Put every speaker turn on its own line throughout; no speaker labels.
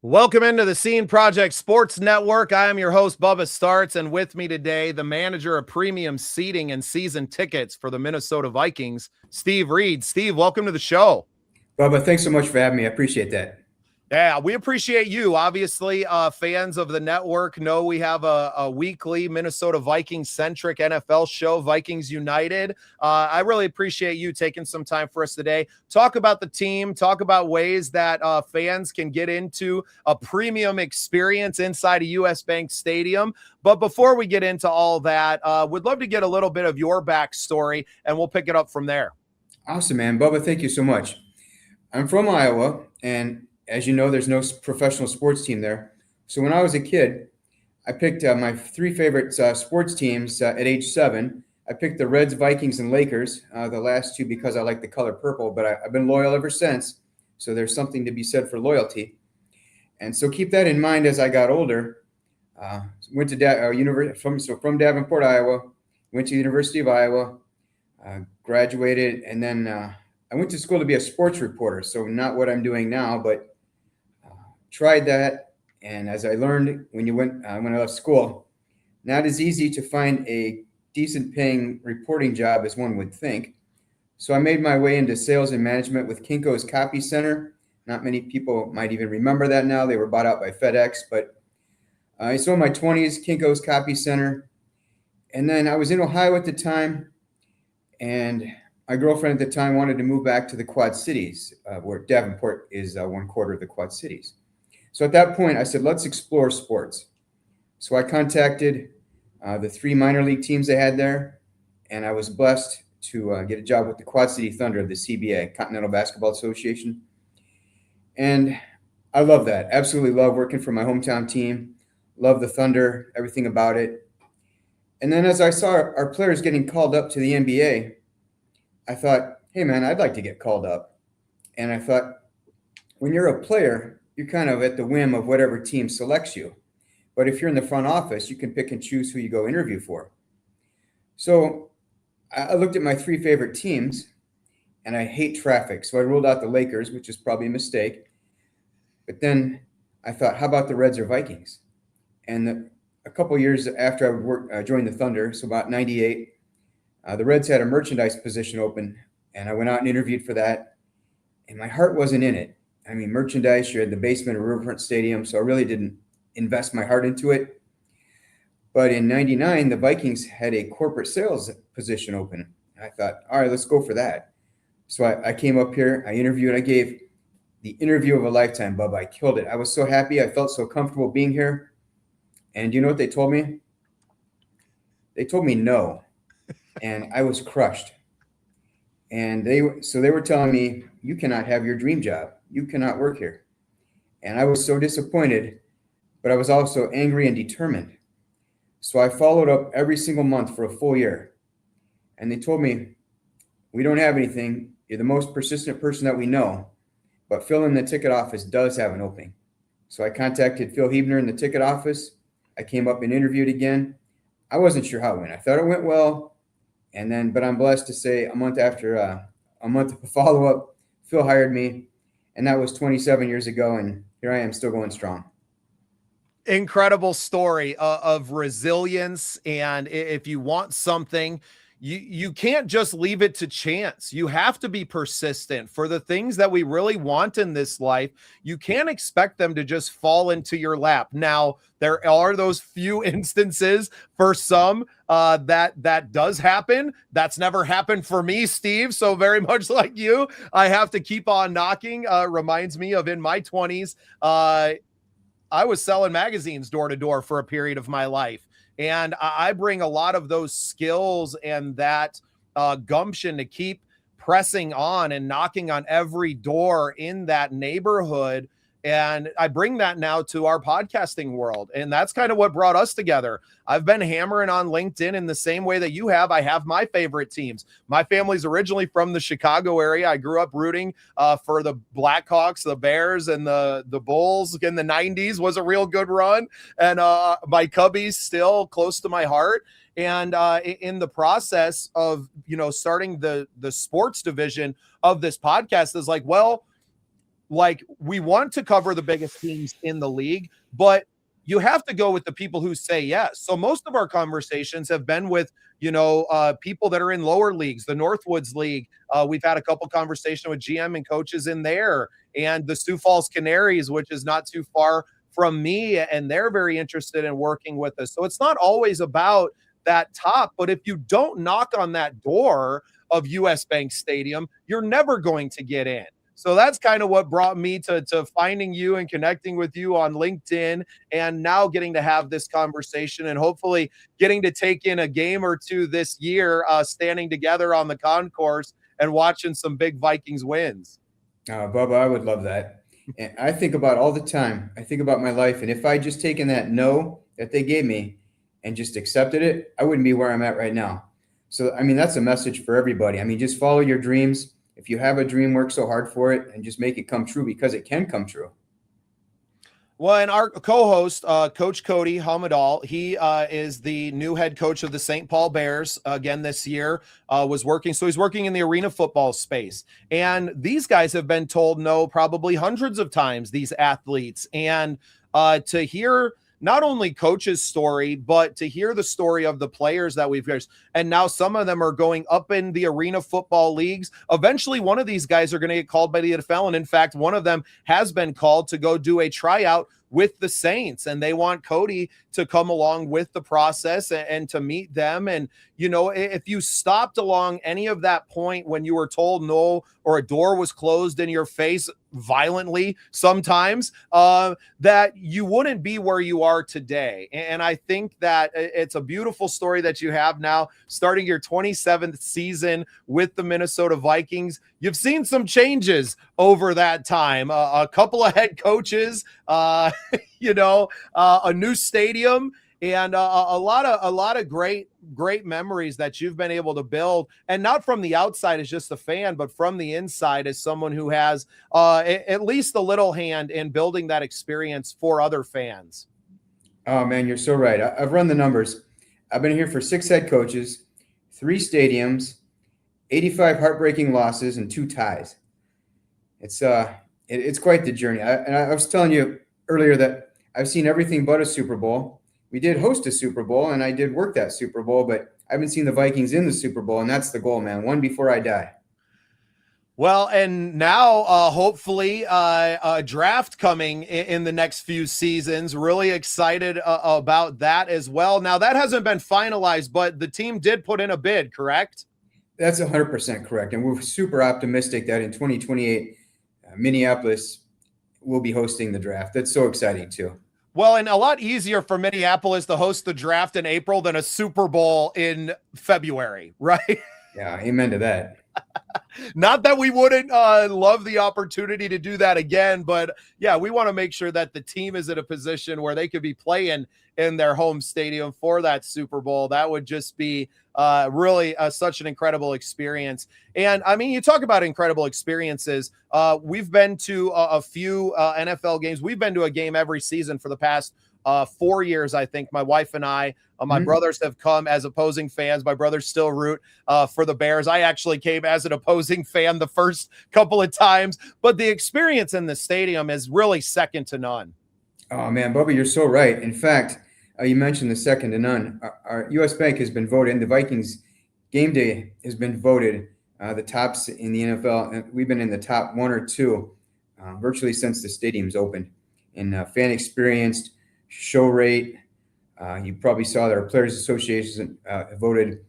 Welcome into the Scene Project Sports Network. I am your host, Bubba Startz, and with me today, the manager of premium seating and season tickets for the Minnesota Vikings, Steve Reed. Steve, welcome to the show.
Bubba, thanks so much for having me. I appreciate that.
Yeah, we appreciate you. Obviously, fans of the network know we have a weekly Minnesota Vikings-centric NFL show, Vikings United. I really appreciate you taking some time for us today. Talk about the team, talk about ways that fans can get into a premium experience inside a U.S. Bank Stadium. But before we get into all that, we'd love to get a little bit of your backstory, and we'll pick it up from there.
Awesome, man. Bubba, thank you so much. I'm from Iowa, and as you know, there's no professional sports team there. So when I was a kid, I picked my three favorite sports teams at age 7. I picked the Reds, Vikings, and Lakers, the last two because I like the color purple, but I've been loyal ever since. So there's something to be said for loyalty. And so keep that in mind as I got older. Went to from Davenport, Iowa, went to the University of Iowa, graduated, and then I went to school to be a sports reporter. So not what I'm doing now, but tried that, and as I learned when I left school, not as easy to find a decent paying reporting job as one would think. So I made my way into sales and management with Kinko's Copy Center. Not many people might even remember that now. They were bought out by FedEx, but I saw in my 20s, Kinko's Copy Center. And then I was in Ohio at the time, and my girlfriend at the time wanted to move back to the Quad Cities, where Davenport is 1/4 of the Quad Cities. So at that point, I said, let's explore sports. So I contacted the 3 minor league teams they had there, and I was blessed to get a job with the Quad City Thunder of the CBA, Continental Basketball Association. And I love that. Absolutely love working for my hometown team. Love the Thunder, everything about it. And then as I saw our players getting called up to the NBA, I thought, hey, man, I'd like to get called up. And I thought, when you're a player, you're kind of at the whim of whatever team selects you. But if you're in the front office, you can pick and choose who you go interview for. So I looked at my 3 favorite teams, and I hate traffic. So I ruled out the Lakers, which is probably a mistake. But then I thought, how about the Reds or Vikings? And a couple years after I joined the Thunder, so about 98, the Reds had a merchandise position open, and I went out and interviewed for that. And my heart wasn't in it. I mean, merchandise, you're at the basement of Riverfront Stadium, so I really didn't invest my heart into it. But in 99, the Vikings had a corporate sales position open. I thought, all right, let's go for that. So I came up here, I interviewed, I gave the interview of a lifetime, Bubba. I killed it. I was so happy. I felt so comfortable being here. And you know what they told me? They told me no. And I was crushed. And they were telling me, you cannot have your dream job. You cannot work here. And I was so disappointed, but I was also angry and determined. So I followed up every single month for a full year. And they told me, we don't have anything. You're the most persistent person that we know, but Phil in the ticket office does have an opening. So I contacted Phil Hebner in the ticket office. I came up and interviewed again. I wasn't sure how it went. I thought it went well. But I'm blessed to say a month of follow-up, Phil hired me. And that was 27 years ago, and here I am still going strong.
Incredible story of resilience. And if you want something, you can't just leave it to chance. You have to be persistent for the things that we really want in this life. You can't expect them to just fall into your lap. Now, there are those few instances for some that does happen. That's never happened for me, Steve. So very much like you, I have to keep on knocking. Reminds me of in my 20s, I was selling magazines door to door for a period of my life. And I bring a lot of those skills and that gumption to keep pressing on and knocking on every door in that neighborhood. And I bring that now to our podcasting world. And that's kind of what brought us together. I've been hammering on LinkedIn in the same way that you have. I have my favorite teams. My family's originally from the Chicago area. I grew up rooting for the Blackhawks, the Bears, and the Bulls in the 90s was a real good run. And my Cubbies still close to my heart. And in the process of, starting the sports division of this podcast is like, well, like, we want to cover the biggest teams in the league, but you have to go with the people who say yes. So most of our conversations have been with, people that are in lower leagues, the Northwoods League. We've had a couple conversations with GM and coaches in there, and the Sioux Falls Canaries, which is not too far from me, and they're very interested in working with us. So it's not always about that top, but if you don't knock on that door of US Bank Stadium, you're never going to get in. So that's kind of what brought me to finding you and connecting with you on LinkedIn, and now getting to have this conversation and hopefully getting to take in a game or two this year, standing together on the concourse and watching some big Vikings wins.
Bubba, I would love that. And I think about all the time. I think about my life, and if I just taken that no that they gave me and just accepted it, I wouldn't be where I'm at right now. So, I mean, that's a message for everybody. I mean, just follow your dreams. If you have a dream, work so hard for it and just make it come true, because it can come true.
Well, and our co-host, Coach Cody Hamadal, he is the new head coach of the St. Paul Bears again this year, so he's working in the arena football space. And these guys have been told no probably hundreds of times, these athletes. And to hear not only coach's story, but to hear the story of the players that we've got. And now some of them are going up in the arena football leagues. Eventually, one of these guys are going to get called by the NFL. And in fact, one of them has been called to go do a tryout with the Saints, and they want Cody to come along with the process and to meet them. And, if you stopped along any of that point when you were told no, or a door was closed in your face violently sometimes, that you wouldn't be where you are today. And I think that it's a beautiful story that you have now, starting your 27th season with the Minnesota Vikings. You've seen some changes over that time, a couple of head coaches, a new stadium, and a lot of great memories that you've been able to build, and not from the outside as just a fan, but from the inside as someone who has at least a little hand in building that experience for other fans.
Oh man, you're so right. I've run the numbers. I've been here for 6 head coaches, 3 stadiums, 85 heartbreaking losses, and 2 ties. It's quite the journey. I was telling you earlier that I've seen everything but a Super Bowl. We did host a Super Bowl, and I did work that Super Bowl, but I haven't seen the Vikings in the Super Bowl, and that's the goal, man. One before I die.
Well, and now hopefully a draft coming in the next few seasons. Really excited about that as well. Now, that hasn't been finalized, but the team did put in a bid, correct?
That's 100% correct, and we're super optimistic that in 2028, Minneapolis will be hosting the draft. That's so exciting, too.
Well, and a lot easier for Minneapolis to host the draft in April than a Super Bowl in February, right?
Yeah, amen to that.
Not that we wouldn't love the opportunity to do that again, but yeah, we want to make sure that the team is in a position where they could be playing in their home stadium for that Super Bowl. That would just be really such an incredible experience. And I mean, you talk about incredible experiences. We've been to a few NFL games. We've been to a game every season for the past 4 years, I think. My wife and I, my brothers have come as opposing fans. My brothers still root for the Bears. I actually came as an opposing fan the first couple of times, but the experience in the stadium is really second to none.
Oh man, Bubba, you're so right. In fact, you mentioned the second to none. Our U.S. Bank has been voted, and the Vikings game day has been voted the tops in the NFL. And we've been in the top 1 or 2 virtually since the stadium's opened. In fan experience, show rate, you probably saw that our Players Association voted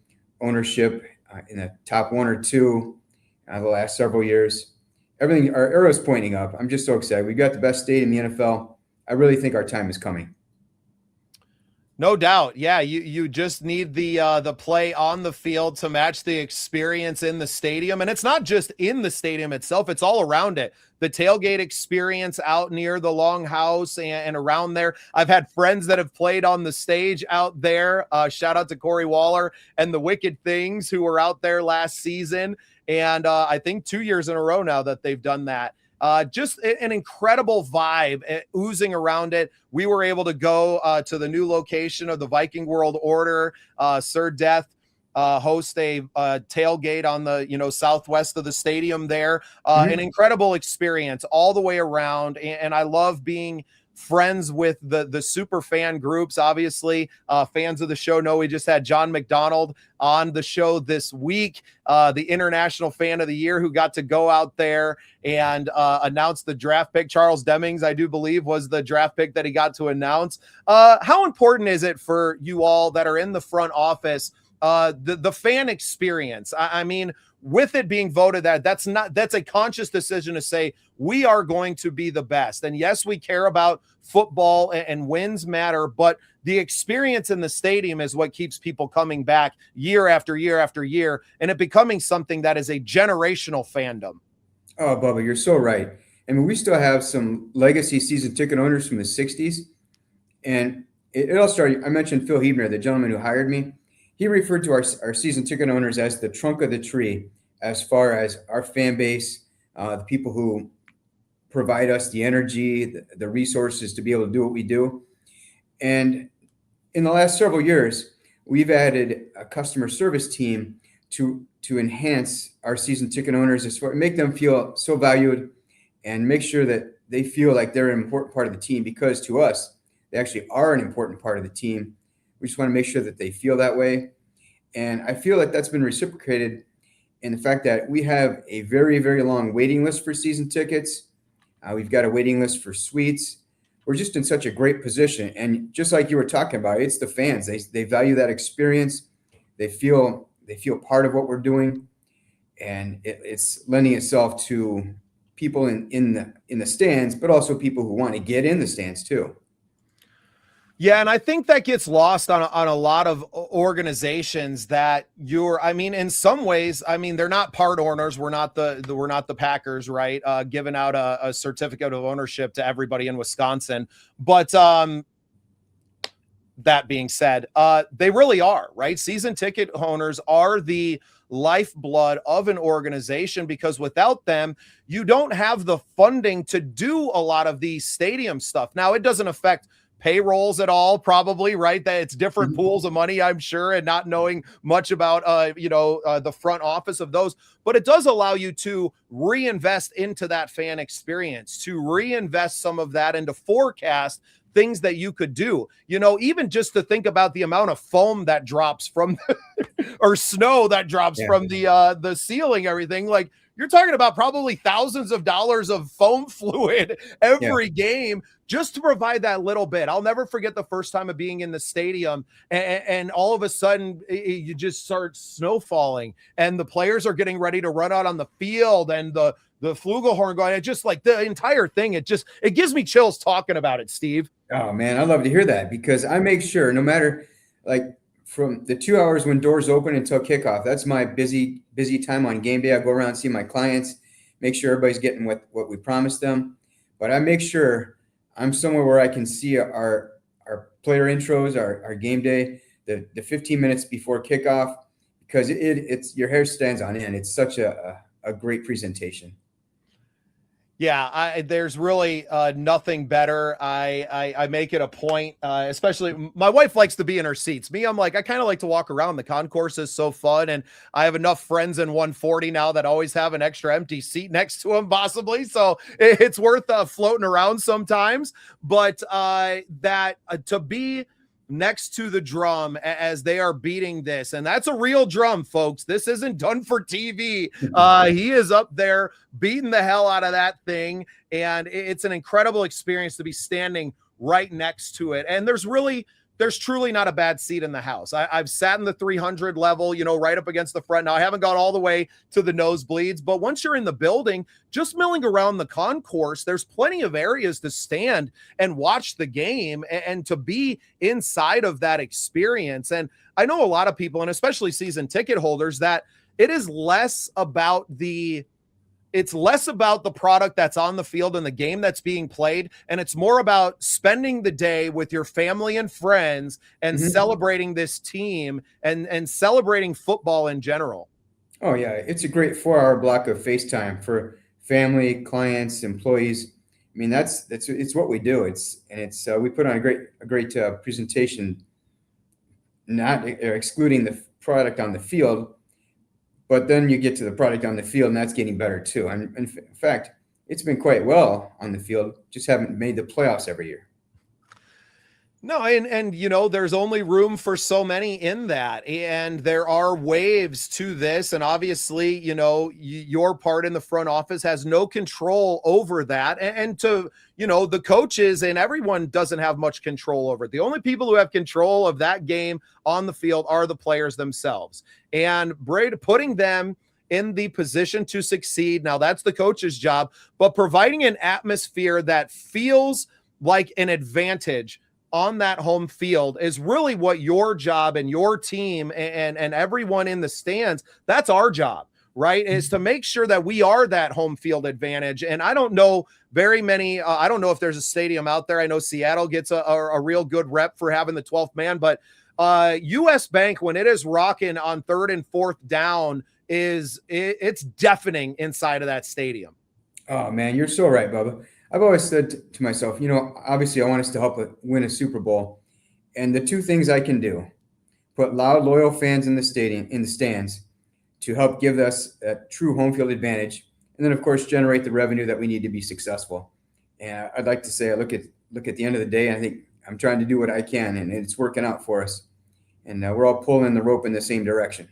ownership in the top 1 or 2 the last several years. Everything, our arrow's pointing up. I'm just so excited. We've got the best stadium in the NFL. I really think our time is coming.
No doubt. Yeah, you just need the play on the field to match the experience in the stadium. And it's not just in the stadium itself, it's all around it. The tailgate experience out near the Longhouse and around there. I've had friends that have played on the stage out there. Shout out to Corey Waller and the Wicked Things who were out there last season. And I think 2 years in a row now that they've done that. Just an incredible vibe oozing around it. We were able to go to the new location of the Viking World Order, Sir Death. host a tailgate on the southwest of the stadium there. An incredible experience all the way around, and I love being friends with the super fan groups. Obviously, fans of the show know we just had John McDonald on the show this week, the International Fan of the Year, who got to go out there and announce the draft pick. Charles Demings, I do believe, was the draft pick that he got to announce. How important is it for you all that are in the front office, the fan experience? I mean, with it being voted that's a conscious decision to say we are going to be the best. And yes, we care about football and wins matter, but the experience in the stadium is what keeps people coming back year after year after year, and it becoming something that is a generational fandom.
Oh, Bubba, you're so right. I mean, we still have some legacy season ticket owners from the 60s. And it all started, I mentioned Phil Hebner, the gentleman who hired me. He referred to our season ticket owners as the trunk of the tree, as far as our fan base, the people who provide us the energy, the resources to be able to do what we do. And in the last several years, we've added a customer service team to enhance our season ticket owners, as far make them feel so valued and make sure that they feel like they're an important part of the team, because to us, they actually are an important part of the team. We just want to make sure that they feel that way. And I feel like that's been reciprocated in the fact that we have a very, very long waiting list for season tickets. We've got a waiting list for suites. We're just in such a great position. And just like you were talking about, it's the fans. They value that experience. They feel part of what we're doing. And it's lending itself to people in the stands, but also people who want to get in the stands too.
Yeah, and I think that gets lost on a lot of organizations that in some ways, they're not part owners. We're not the Packers, right? Giving out a certificate of ownership to everybody in Wisconsin. But that being said, they really are, right? Season ticket owners are the lifeblood of an organization, because without them, you don't have the funding to do a lot of the stadium stuff. Now, it doesn't affect payrolls at all, probably, right? That it's different pools of money, I'm sure, and not knowing much about the front office of those, but it does allow you to reinvest into that fan experience, to reinvest some of that into forecast things that you could do, even just to think about the amount of foam that drops from or snow that drops from the ceiling, everything. Like, you're talking about probably thousands of dollars of foam fluid every game just to provide that little bit. I'll never forget the first time of being in the stadium, and all of a sudden you just start snow falling and the players are getting ready to run out on the field, and the flugelhorn going, and just like the entire thing, it gives me chills talking about it, Steve.
Oh man, I love to hear that, because I make sure no matter, like, from the 2 hours when doors open until kickoff, that's my busy time on game day. I go around and see my clients, make sure everybody's getting what we promised them. But I make sure I'm somewhere where I can see our player intros, our game day, the 15 minutes before kickoff, because it's your hair stands on end. It's such a great presentation.
Yeah, there's really nothing better. I make it a point, especially my wife likes to be in her seats. Me, I'm like, I kind of like to walk around. The concourse is so fun, and I have enough friends in 140 now that always have an extra empty seat next to them, possibly. So it's worth floating around sometimes. But to be next to the drum as they are beating this, and that's a real drum, folks. This isn't done for TV. He is up there beating the hell out of that thing, and it's an incredible experience to be standing right next to it. And there's truly not a bad seat in the house. I've sat in the 300 level, right up against the front. Now, I haven't gone all the way to the nosebleeds, but once you're in the building, just milling around the concourse, there's plenty of areas to stand and watch the game and to be inside of that experience. And I know a lot of people, and especially season ticket holders, that it's less about the product that's on the field and the game that's being played, and it's more about spending the day with your family and friends and celebrating this team and celebrating football in general.
Oh yeah, it's a great 4-hour block of FaceTime for family, clients, employees. I mean, it's what we do. We put on a great presentation, not excluding the product on the field, but then you get to the product on the field, and that's getting better too. And in fact, it's been quite well on the field, just haven't made the playoffs every year.
No, and there's only room for so many in that, and there are waves to this, and obviously, your part in the front office has no control over that, and to the coaches and everyone doesn't have much control over it. The only people who have control of that game on the field are the players themselves, and Brady putting them in the position to succeed. Now that's the coach's job, but providing an atmosphere that feels like an advantage on that home field is really what your job and your team and everyone in the stands, that's our job, right? Is to make sure that we are that home field advantage. And I don't know very many, I don't know if there's a stadium out there. I know Seattle gets a real good rep for having the 12th man, but US Bank, when it is rocking on 3rd and 4th down, it's deafening inside of that stadium.
Oh man, you're so right, Bubba. I've always said to myself, obviously I want us to help win a Super Bowl. And the two things I can do, put loud, loyal fans in the stadium, in the stands to help give us a true home field advantage. And then of course, generate the revenue that we need to be successful. And I'd like to say, I look at the end of the day, I think I'm trying to do what I can, and it's working out for us. And we're all pulling the rope in the same direction.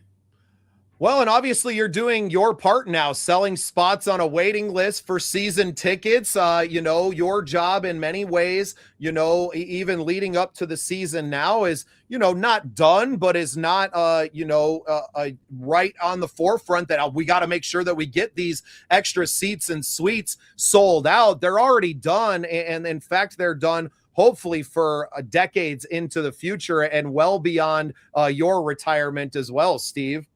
Well, and obviously you're doing your part now, selling spots on a waiting list for season tickets. Your job in many ways, even leading up to the season now is, not done, but is not, right on the forefront that we got to make sure that we get these extra seats and suites sold out. They're already done. And in fact, they're done hopefully for decades into the future and well beyond your retirement as well, Steve.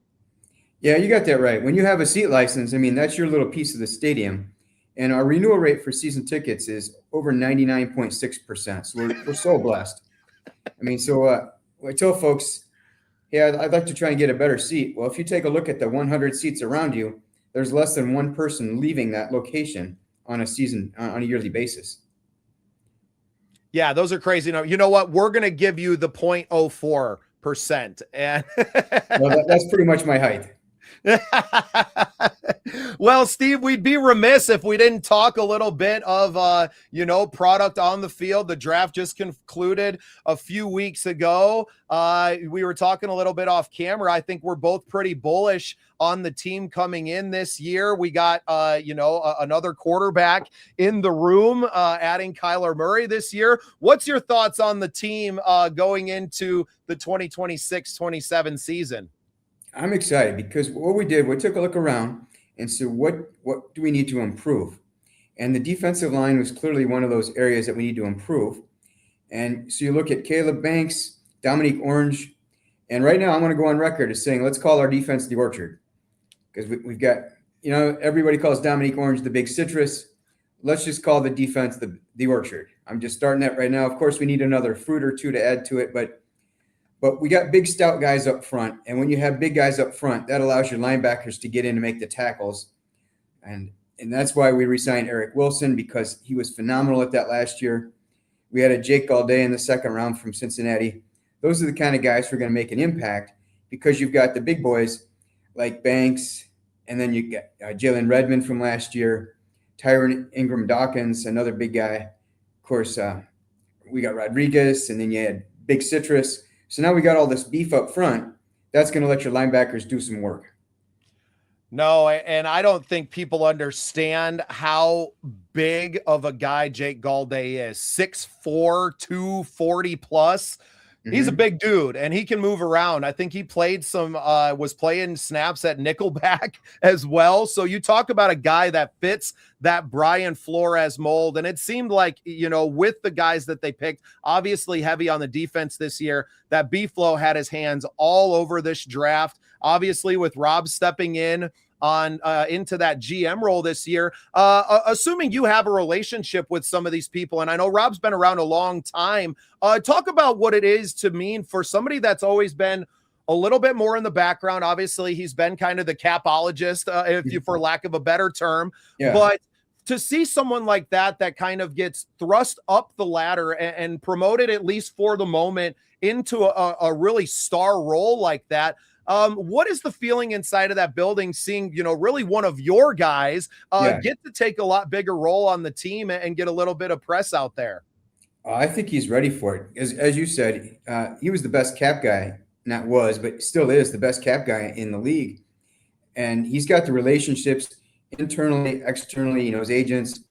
Yeah, you got that right. When you have a seat license, that's your little piece of the stadium. And our renewal rate for season tickets is over 99.6%. So we're so blessed. I tell folks, hey, I'd like to try and get a better seat. Well, if you take a look at the 100 seats around you, there's less than one person leaving that location on a yearly basis.
Yeah, those are crazy. You know what? We're going to give you the 0.04%. And
well, that's pretty much my height.
Well, Steve, we'd be remiss if we didn't talk a little bit of, product on the field. The draft just concluded a few weeks ago. We were talking a little bit off camera. I think we're both pretty bullish on the team coming in this year. We got, another quarterback in the room, adding Kyler Murray this year. What's your thoughts on the team going into the 2026-27 season?
I'm excited because what we did, we took a look around and said, what do we need to improve? And the defensive line was clearly one of those areas that we need to improve. And so you look at Caleb Banks, Dominique Orange, and right now I'm going to go on record as saying, let's call our defense the orchard, because we've got, everybody calls Dominique Orange the big citrus. Let's just call the defense the orchard. I'm just starting that right now. Of course, we need another fruit or two to add to it, but we got big, stout guys up front. And when you have big guys up front, that allows your linebackers to get in and make the tackles. And that's why we re-signed Eric Wilson, because he was phenomenal at that last year. We had a Jake Gaudet in the second round from Cincinnati. Those are the kind of guys who are going to make an impact, because you've got the big boys like Banks, and then you get Jalen Redmond from last year, Tyron Ingram Dawkins, another big guy. Of course, we got Rodriguez, and then you had Big Citrus. So now we got all this beef up front. That's going to let your linebackers do some work.
No, and I don't think people understand how big of a guy Jake Gaudet is. 6'4", 240 plus. He's a big dude, and he can move around. I think he played was playing snaps at nickelback as well. So you talk about a guy that fits that Brian Flores mold. And it seemed like, with the guys that they picked, obviously heavy on the defense this year, that B-Flow had his hands all over this draft. Obviously with Rob stepping in on into that GM role this year, assuming you have a relationship with some of these people, and I know Rob's been around a long time, talk about what it is to mean for somebody that's always been a little bit more in the background. Obviously he's been kind of the capologist, for lack of a better term, but to see someone like that kind of gets thrust up the ladder and promoted, at least for the moment, into a really star role like that. What is the feeling inside of that building, seeing, really one of your guys
Yeah.
get to take a lot bigger role on the team and get a little bit of press out there?
I think he's ready for it. As you said, he was the best cap guy, not was, but still is the best cap guy in the league. And he's got the relationships internally, externally. He knows agents.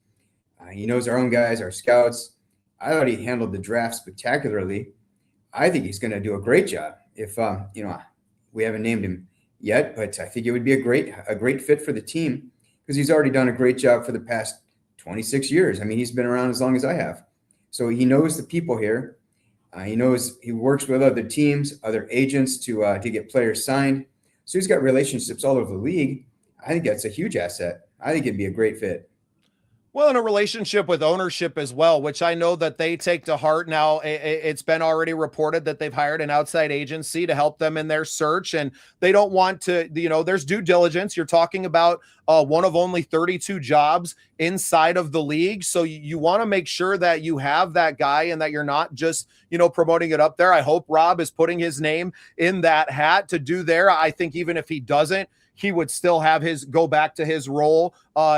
He knows our own guys, our scouts. I thought he handled the draft spectacularly. I think he's going to do a great job. If we haven't named him yet, but I think it would be a great fit for the team because he's already done a great job for the past 26 years. I mean, he's been around as long as I have. So he knows the people here. He works with other teams, other agents to get players signed. So he's got relationships all over the league. I think that's a huge asset. I think it'd be a great fit.
Well, in a relationship with ownership as well, which I know that they take to heart now. It's been already reported that they've hired an outside agency to help them in their search, and they don't want to, there's due diligence. You're talking about one of only 32 jobs inside of the league. So you want to make sure that you have that guy and that you're not just, promoting it up there. I hope Rob is putting his name in that hat to do there. I think even if he doesn't, he would still have go back to his role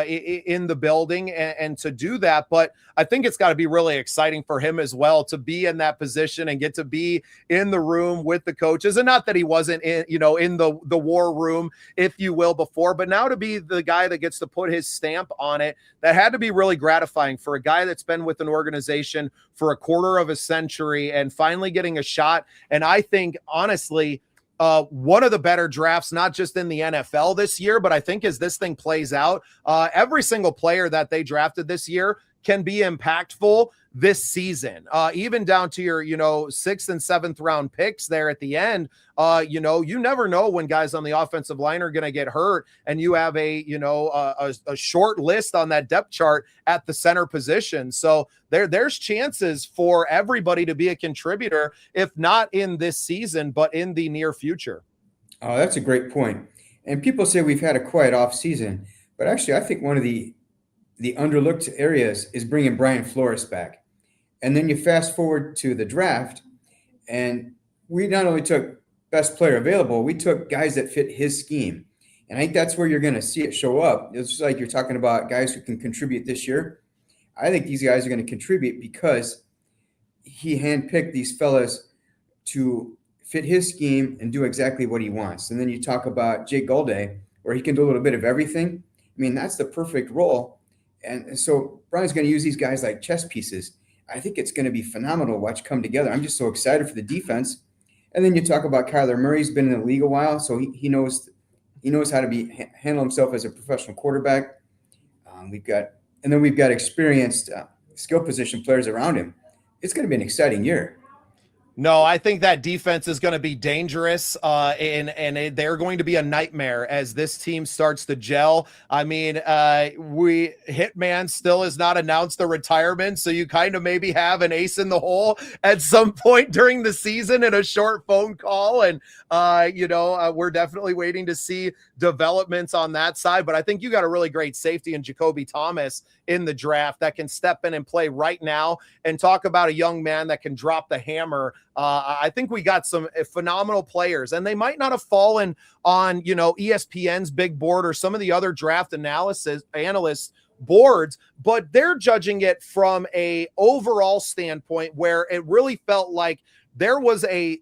in the building and to do that. But I think it's got to be really exciting for him as well to be in that position and get to be in the room with the coaches. And not that he wasn't in the war room, if you will, before, but now to be the guy that gets to put his stamp on it, that had to be really gratifying for a guy that's been with an organization for a quarter of a century and finally getting a shot. And I think, honestly, one of the better drafts, not just in the NFL this year, but I think as this thing plays out, every single player that they drafted this year can be impactful this season, even down to your, 6th and 7th round picks there at the end. You never know when guys on the offensive line are going to get hurt, and you have a short list on that depth chart at the center position. So there's chances for everybody to be a contributor, if not in this season, but in the near future.
Oh, that's a great point. And people say we've had a quiet off season, but actually I think one of the underlooked areas is bringing Brian Flores back. And then you fast forward to the draft, and we not only took best player available, we took guys that fit his scheme. And I think that's where you're going to see it show up. It's just like you're talking about guys who can contribute this year. I think these guys are going to contribute because he handpicked these fellas to fit his scheme and do exactly what he wants. And then you talk about Jake Gulday, where he can do a little bit of everything. I mean, that's the perfect role. And so Brian's going to use these guys like chess pieces. I think it's going to be phenomenal to watch come together. I'm just so excited for the defense. And then you talk about Kyler Murray's been in the league a while, so he knows how to handle himself as a professional quarterback. We've got experienced skill position players around him. It's going to be an exciting year.
No, I think that defense is going to be dangerous, and they're going to be a nightmare as this team starts to gel. I mean, Hitman still has not announced the retirement, so you kind of maybe have an ace in the hole at some point during the season in a short phone call, and we're definitely waiting to see developments on that side. But I think you got a really great safety in Jacoby Thomas in the draft that can step in and play right now, and talk about a young man that can drop the hammer. I think we got some phenomenal players, and they might not have fallen on, ESPN's big board or some of the other draft analysts boards, but they're judging it from a overall standpoint where it really felt like there was a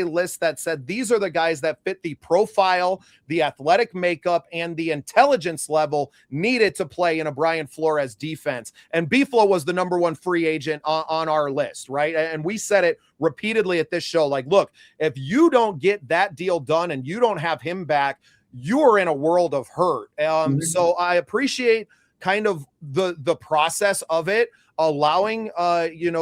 list that said these are the guys that fit the profile, the athletic makeup, and the intelligence level needed to play in a Brian Flores defense. And Beeflo was the number one free agent on our list, right? And we said it repeatedly at this show, like, look, if you don't get that deal done and you don't have him back, you're in a world of hurt. So I appreciate kind of the process of it, allowing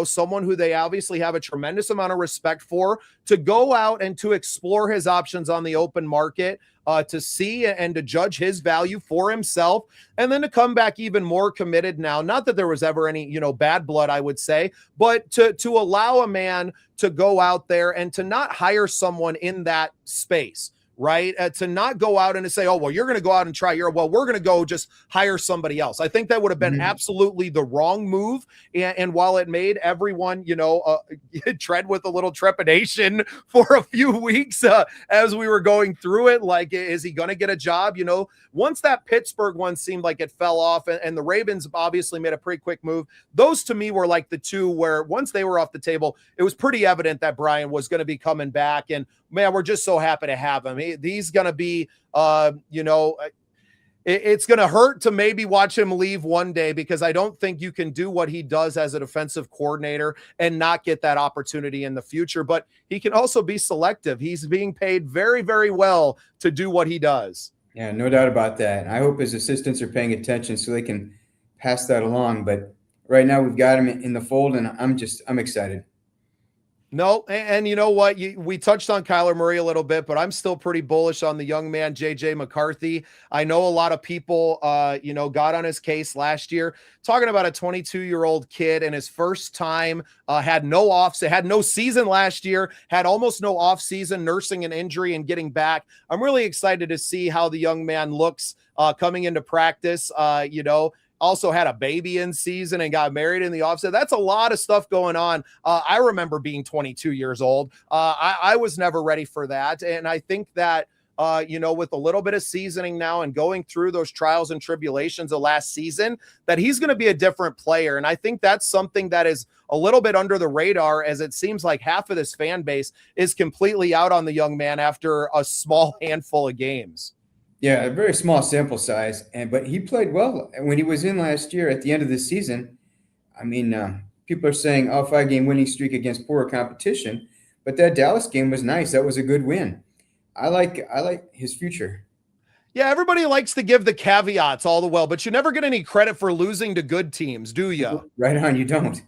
someone who they obviously have a tremendous amount of respect for to go out and to explore his options on the open market, to see and to judge his value for himself, and then to come back even more committed now. Not that there was ever any bad blood, I would say, but to allow a man to go out there and to not hire someone in that space, right? To not go out and to say, oh, well, you're going to go out and try we're going to go just hire somebody else. I think that would have been absolutely the wrong move. And while it made everyone, tread with a little trepidation for a few weeks as we were going through it, like, is he going to get a job? Once that Pittsburgh one seemed like it fell off, and the Ravens obviously made a pretty quick move. Those to me were like the two where once they were off the table, it was pretty evident that Brian was going to be coming back. And man, we're just so happy to have him. He's going to be, it's going to hurt to maybe watch him leave one day, because I don't think you can do what he does as a defensive coordinator and not get that opportunity in the future. But he can also be selective. He's being paid very, very well to do what he does.
Yeah, no doubt about that. I hope his assistants are paying attention so they can pass that along. But right now we've got him in the fold, and I'm excited.
No, and you know what? We touched on Kyler Murray a little bit, but I'm still pretty bullish on the young man, J.J. McCarthy. I know a lot of people, got on his case last year, talking about a 22-year-old kid and his first time, had no season last year, had almost no off season, nursing an injury and getting back. I'm really excited to see how the young man looks coming into practice. Also had a baby in season and got married in the offseason. That's a lot of stuff going on. I remember being 22 years old. I was never ready for that. And I think that, with a little bit of seasoning now and going through those trials and tribulations of last season, that he's going to be a different player. And I think that's something that is a little bit under the radar, as it seems like half of this fan base is completely out on the young man after a small handful of games.
Yeah, a very small sample size, but he played well when he was in last year at the end of the season. I mean, people are saying, 5-game winning streak against poorer competition, but that Dallas game was nice. That was a good win. I like his future.
Yeah, everybody likes to give the caveats all the well, but you never get any credit for losing to good teams, do you?
Right on, you don't.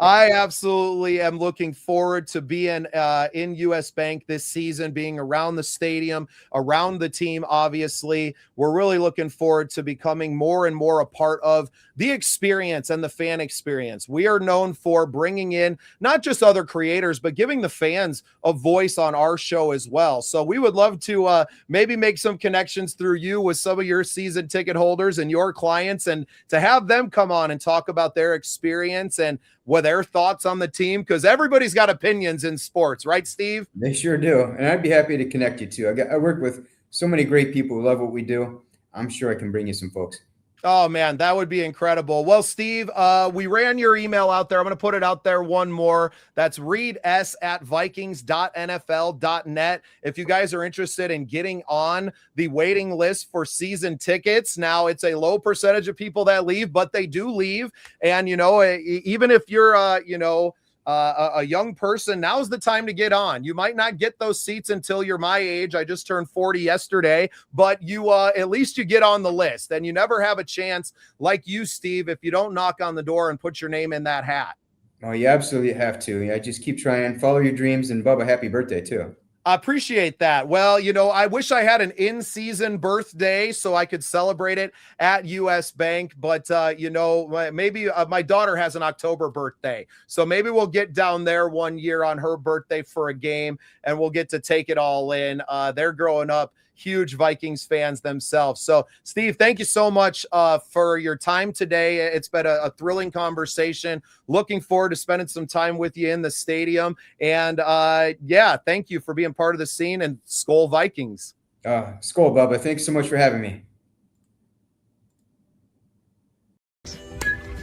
I absolutely am looking forward to being in US Bank this season, being around the stadium, around the team. Obviously, we're really looking forward to becoming more and more a part of the experience and the fan experience. We are known for bringing in not just other creators, but giving the fans a voice on our show as well. So we would love to maybe make some connections through you with some of your season ticket holders and your clients, and to have them come on and talk about their experience and what their thoughts on the team, because everybody's got opinions in sports, right, Steve?
They sure do. And I'd be happy to connect you too. I work with so many great people who love what we do. I'm sure I can bring you some folks.
Oh, man, that would be incredible. Well, Steve, we ran your email out there. I'm going to put it out there one more. That's reads@vikings.nfl.net. If you guys are interested in getting on the waiting list for season tickets, now it's a low percentage of people that leave, but they do leave. And, even if you're, a young person, now's the time to get on. You might not get those seats until you're my age. I just turned 40 yesterday, but you at least you get on the list, and you never have a chance like you, Steve, if you don't knock on the door and put your name in that hat.
Oh, you absolutely have to. Yeah, just keep trying, follow your dreams, and Bubba, happy birthday too.
I appreciate that. Well, I wish I had an in-season birthday so I could celebrate it at US Bank, but maybe my daughter has an October birthday, so maybe we'll get down there one year on her birthday for a game, and we'll get to take it all in. They're growing up huge Vikings fans themselves. So, Steve, thank you so much for your time today. It's been a thrilling conversation. Looking forward to spending some time with you in the stadium. And thank you for being part of the scene, and Skol Vikings.
Skol, Bubba. Thanks so much for having me.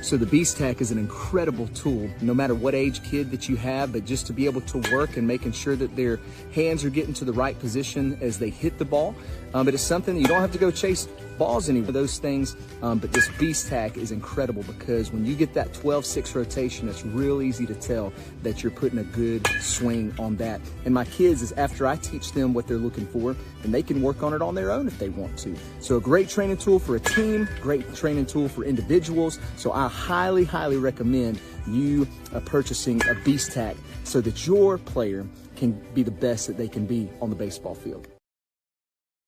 So the Beast Tack is an incredible tool, no matter what age kid that you have, but just to be able to work and making sure that their hands are getting to the right position as they hit the ball. But it's something that you don't have to go chase balls anymore, those things. But this Beast Tack is incredible, because when you get that 12-6 rotation, it's real easy to tell that you're putting a good swing on that. And my kids, is after I teach them what they're looking for, and they can work on it on their own if they want to. So a great training tool for a team, great training tool for individuals. So I highly, highly recommend you purchasing a Beast Tack so that your player can be the best that they can be on the baseball field.